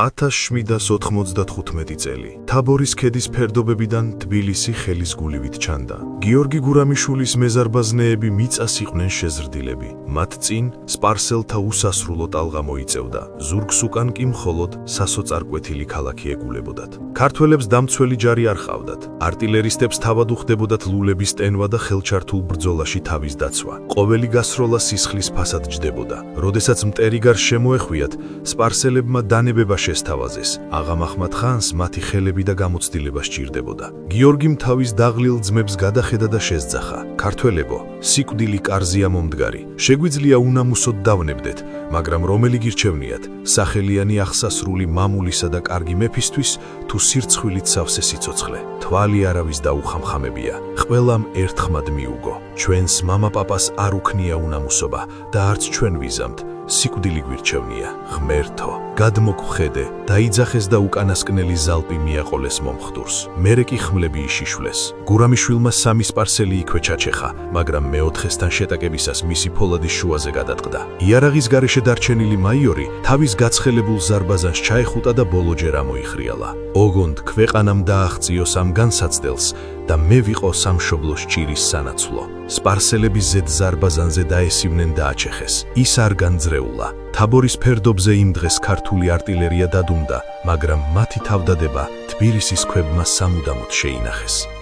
1795 წელი. თაბორის ქედის ფერდობებიდან თბილისი ხელის გულივით ჩანდა. გიორგი გურამიშვილის მეზარბაზნეები მიწას იყვნენ შეზრდილები. მათ წინ სპარსელთა უსასრულო ტალღა მოიწევდა. ზურგს უკან კი მხოლოდ სასოწარკვეთილი ქალაქი ეგულებოდათ. ქართველებს დამცველი ჯარი არ ჰყავდათ. არტილერისტებს თავად უხდებოდათ ლულების ტენვა და ხელჩართულ ბრძოლაში თავის დაცვა. ყოველი გასროლა სისხლის ფასად ჯდებოდა. როდესაც მტერი გარს შემოეხვიათ, სპარსელებმა დანებება შესთავაზეს. აღამ აჰმად ხანს მათი ხელები და გამოცდილება სჭირდებოდა. გიორგიმ თავის დაღლილ ძმებს გადახედა და შესძახა. ქართველებო, სიკვდილი კარზეა მომდგარი. შეგვიძლია უნამუსოდ დავნებდეთ, მაგრამ რომელი გირჩევნიათ, სახელიანი აღსასრული მამულისა და კარგი მეფისთვის თუ სირცხვილით სავსე სიცოცხლე. თვალი არავის დაუხამხამებია. ყველამ ერთხმად მიუგო. ჩვენს მამაპაპას არ უქნია უნამუსობა და არც ჩვენ ვიზამთ. სიკვდილი გვირჩევნია, ღმერთო, გადმოგხედე, დაიძახეს და უკანასკნელი ზალპი მიაყოლეს მომხდურს. მერე კი ხმლები იშიშვლეს. გურამიშვილმა სამი სპარსელი იქვე ჩაჩეხა, მაგრამ მეოთხესთან შეტაკებისას მისი ფოლადის შუაზე გადატყდა. იარაღის გარეშე დარჩენილი მაიორი თავის გაცხელებულ ზარბაზანს ჩაეხუტა და ბოლოჯერ ამოიხრიალა. ოგონდ ქვეყანამ დააღწიოს ამ განსაცდელს და მე ვიყო სამშობლოს ჭირის სანაცვლო. სპარსელები ზედ ზარბაზანზე დაესივნენ და აჩეხეს. ის არ განძრეულა. თაბორის ფერდობზე იმ დღეს ქართული არტილერია დადუმდა, მაგრამ მათი თავდადება თბილისის ქვებმა სამუდამოდ შეინახეს.